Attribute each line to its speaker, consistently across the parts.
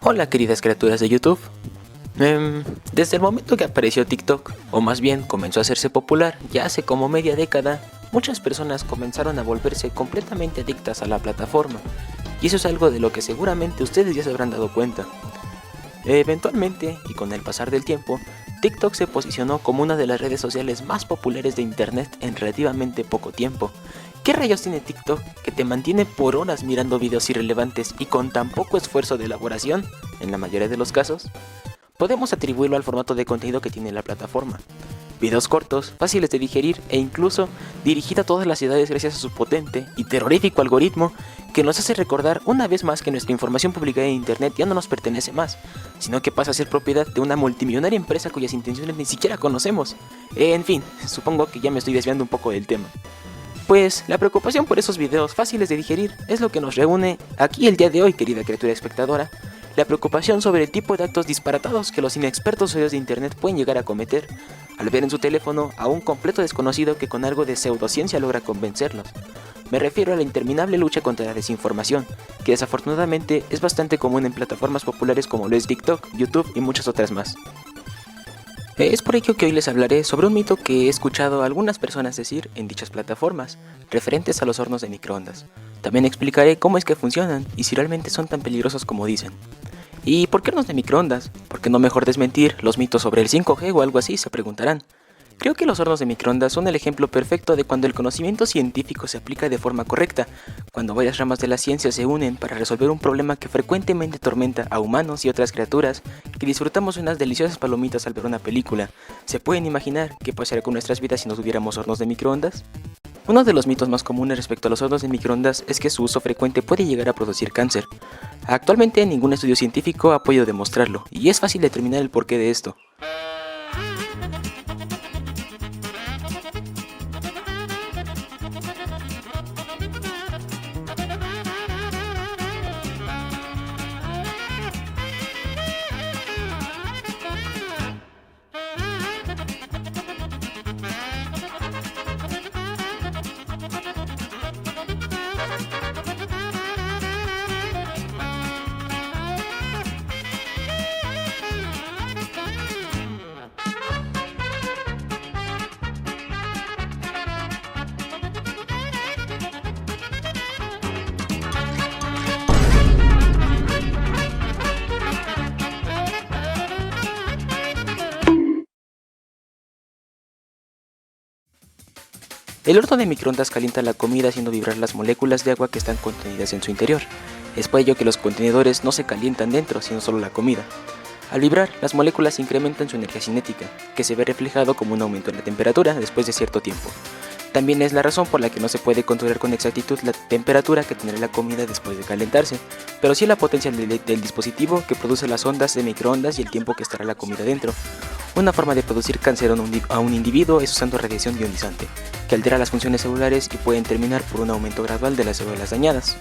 Speaker 1: Hola queridas criaturas de YouTube. Desde el momento que apareció TikTok, o más bien comenzó a hacerse popular ya hace como media década, muchas personas comenzaron a volverse completamente adictas a la plataforma, y eso es algo de lo que seguramente ustedes ya se habrán dado cuenta. Eventualmente, y con el pasar del tiempo, TikTok se posicionó como una de las redes sociales más populares de internet en relativamente poco tiempo. ¿Qué rayos tiene TikTok que te mantiene por horas mirando videos irrelevantes y con tan poco esfuerzo de elaboración, en la mayoría de los casos? Podemos atribuirlo al formato de contenido que tiene la plataforma. Videos cortos, fáciles de digerir e incluso dirigida a todas las edades gracias a su potente y terrorífico algoritmo que nos hace recordar una vez más que nuestra información publicada en internet ya no nos pertenece más, sino que pasa a ser propiedad de una multimillonaria empresa cuyas intenciones ni siquiera conocemos. En fin, supongo que ya me estoy desviando un poco del tema. Pues la preocupación por esos videos fáciles de digerir es lo que nos reúne aquí el día de hoy, querida criatura espectadora. La preocupación sobre el tipo de actos disparatados que los inexpertos usuarios de internet pueden llegar a cometer al ver en su teléfono a un completo desconocido que con algo de pseudociencia logra convencerlos. Me refiero a la interminable lucha contra la desinformación, que desafortunadamente es bastante común en plataformas populares como lo es TikTok, YouTube y muchas otras más. Es por ello que hoy les hablaré sobre un mito que he escuchado a algunas personas decir en dichas plataformas, referentes a los hornos de microondas. También explicaré cómo es que funcionan y si realmente son tan peligrosos como dicen. ¿Y por qué hornos de microondas? ¿Por qué no mejor desmentir los mitos sobre el 5G o algo así? Se preguntarán. Creo que los hornos de microondas son el ejemplo perfecto de cuando el conocimiento científico se aplica de forma correcta, cuando varias ramas de la ciencia se unen para resolver un problema que frecuentemente atormenta a humanos y otras criaturas que disfrutamos de unas deliciosas palomitas al ver una película. ¿Se pueden imaginar qué pasaría con nuestras vidas si no tuviéramos hornos de microondas? Uno de los mitos más comunes respecto a los hornos de microondas es que su uso frecuente puede llegar a producir cáncer. Actualmente ningún estudio científico ha podido demostrarlo, y es fácil determinar el porqué de esto. El horno de microondas calienta la comida haciendo vibrar las moléculas de agua que están contenidas en su interior. Es por ello que los contenedores no se calientan dentro, sino solo la comida. Al vibrar, las moléculas incrementan su energía cinética, que se ve reflejado como un aumento en la temperatura después de cierto tiempo. También es la razón por la que no se puede controlar con exactitud la temperatura que tendrá la comida después de calentarse, pero sí la potencia del dispositivo que produce las ondas de microondas y el tiempo que estará la comida dentro. Una forma de producir cáncer a un individuo es usando radiación ionizante, que altera las funciones celulares y pueden terminar por un aumento gradual de las células dañadas.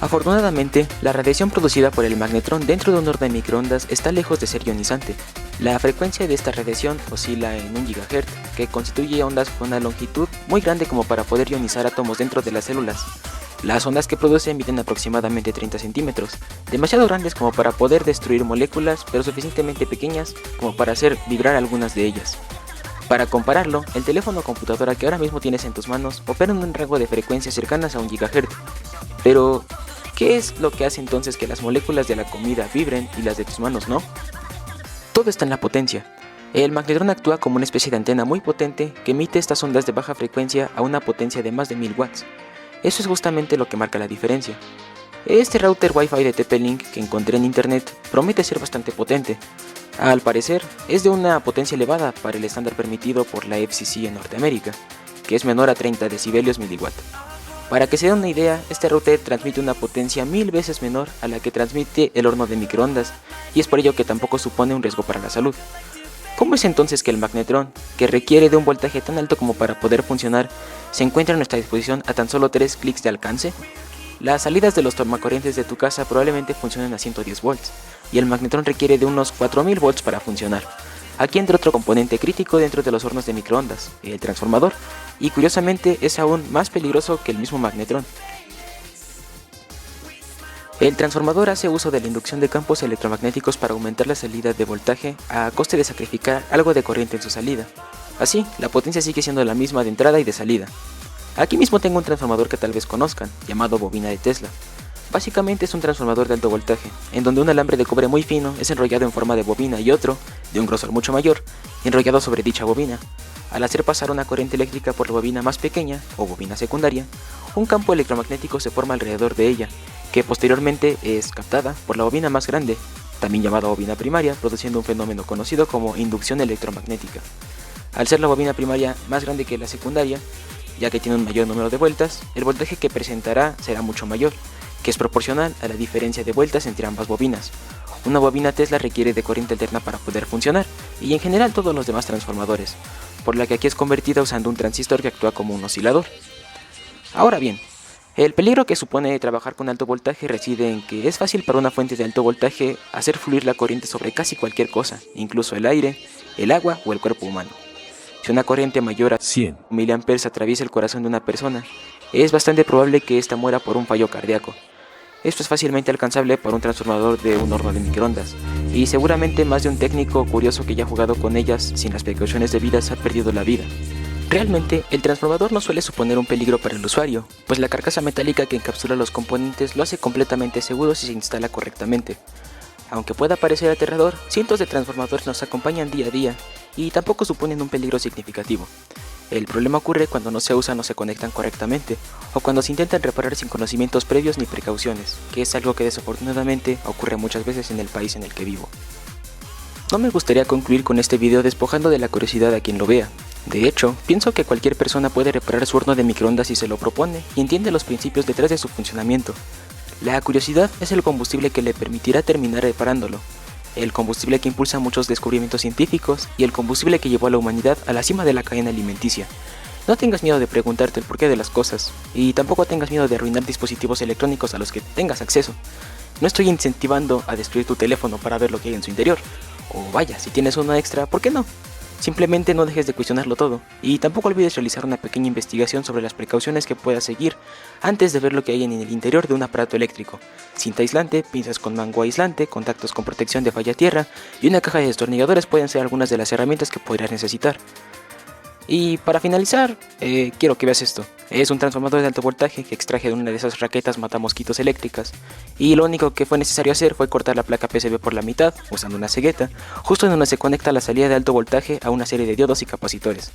Speaker 1: Afortunadamente, la radiación producida por el magnetrón dentro de un horno de microondas está lejos de ser ionizante. La frecuencia de esta radiación oscila en 1 GHz, que constituye ondas con una longitud muy grande como para poder ionizar átomos dentro de las células. Las ondas que produce miden aproximadamente 30 centímetros, demasiado grandes como para poder destruir moléculas, pero suficientemente pequeñas como para hacer vibrar algunas de ellas. Para compararlo, el teléfono o computadora que ahora mismo tienes en tus manos opera en un rango de frecuencias cercanas a 1 GHz. Pero, ¿qué es lo que hace entonces que las moléculas de la comida vibren y las de tus manos no? Todo está en la potencia. El magnetrón actúa como una especie de antena muy potente que emite estas ondas de baja frecuencia a una potencia de más de 1000 watts. Eso es justamente lo que marca la diferencia. Este router Wi-Fi de TP-Link que encontré en internet promete ser bastante potente. Al parecer, es de una potencia elevada para el estándar permitido por la FCC en Norteamérica, que es menor a 30 decibelios miliwatt. Para que se den una idea, este router transmite una potencia 1000 veces menor a la que transmite el horno de microondas, y es por ello que tampoco supone un riesgo para la salud. ¿Cómo es entonces que el magnetrón, que requiere de un voltaje tan alto como para poder funcionar, se encuentra a nuestra disposición a tan solo 3 clics de alcance? Las salidas de los tomacorrientes de tu casa probablemente funcionen a 110 volts, y el magnetrón requiere de unos 4000 volts para funcionar. Aquí entra otro componente crítico dentro de los hornos de microondas, el transformador, y curiosamente es aún más peligroso que el mismo magnetrón. El transformador hace uso de la inducción de campos electromagnéticos para aumentar la salida de voltaje a coste de sacrificar algo de corriente en su salida. Así, la potencia sigue siendo la misma de entrada y de salida. Aquí mismo tengo un transformador que tal vez conozcan, llamado bobina de Tesla. Básicamente es un transformador de alto voltaje, en donde un alambre de cobre muy fino es enrollado en forma de bobina y otro, de un grosor mucho mayor, enrollado sobre dicha bobina. Al hacer pasar una corriente eléctrica por la bobina más pequeña, o bobina secundaria, un campo electromagnético se forma alrededor de ella, que posteriormente es captada por la bobina más grande, también llamada bobina primaria, produciendo un fenómeno conocido como inducción electromagnética. Al ser la bobina primaria más grande que la secundaria, ya que tiene un mayor número de vueltas, el voltaje que presentará será mucho mayor, que es proporcional a la diferencia de vueltas entre ambas bobinas. Una bobina Tesla requiere de corriente alterna para poder funcionar, y en general todos los demás transformadores, por la que aquí es convertida usando un transistor que actúa como un oscilador. Ahora bien, el peligro que supone trabajar con alto voltaje reside en que es fácil para una fuente de alto voltaje hacer fluir la corriente sobre casi cualquier cosa, incluso el aire, el agua o el cuerpo humano. Si una corriente mayor a 100 mA atraviesa el corazón de una persona, es bastante probable que ésta muera por un fallo cardíaco. Esto es fácilmente alcanzable por un transformador de un horno de microondas, y seguramente más de un técnico curioso que ya ha jugado con ellas sin las precauciones debidas ha perdido la vida. Realmente, el transformador no suele suponer un peligro para el usuario, pues la carcasa metálica que encapsula los componentes lo hace completamente seguro si se instala correctamente. Aunque pueda parecer aterrador, cientos de transformadores nos acompañan día a día y tampoco suponen un peligro significativo. El problema ocurre cuando no se usan o se conectan correctamente, o cuando se intentan reparar sin conocimientos previos ni precauciones, que es algo que desafortunadamente ocurre muchas veces en el país en el que vivo. No me gustaría concluir con este video despojando de la curiosidad a quien lo vea. De hecho, pienso que cualquier persona puede reparar su horno de microondas si se lo propone y entiende los principios detrás de su funcionamiento. La curiosidad es el combustible que le permitirá terminar reparándolo, el combustible que impulsa muchos descubrimientos científicos y el combustible que llevó a la humanidad a la cima de la cadena alimenticia. No tengas miedo de preguntarte el porqué de las cosas, y tampoco tengas miedo de arruinar dispositivos electrónicos a los que tengas acceso. No estoy incentivando a destruir tu teléfono para ver lo que hay en su interior, o vaya, si tienes uno extra, ¿por qué no? Simplemente no dejes de cuestionarlo todo, y tampoco olvides realizar una pequeña investigación sobre las precauciones que puedas seguir antes de ver lo que hay en el interior de un aparato eléctrico. Cinta aislante, pinzas con mango aislante, contactos con protección de falla tierra y una caja de destornilladores pueden ser algunas de las herramientas que podrías necesitar. Y para finalizar, quiero que veas esto. Es un transformador de alto voltaje que extraje de una de esas raquetas matamosquitos eléctricas, y lo único que fue necesario hacer fue cortar la placa PCB por la mitad, usando una cegueta, justo en donde se conecta la salida de alto voltaje a una serie de diodos y capacitores.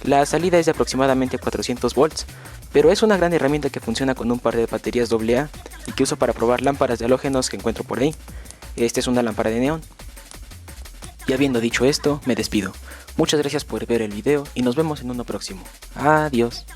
Speaker 1: La salida es de aproximadamente 400 volts, pero es una gran herramienta que funciona con un par de baterías AA y que uso para probar lámparas de halógenos que encuentro por ahí. Esta es una lámpara de neón. Y habiendo dicho esto, me despido. Muchas gracias por ver el video y nos vemos en uno próximo. Adiós.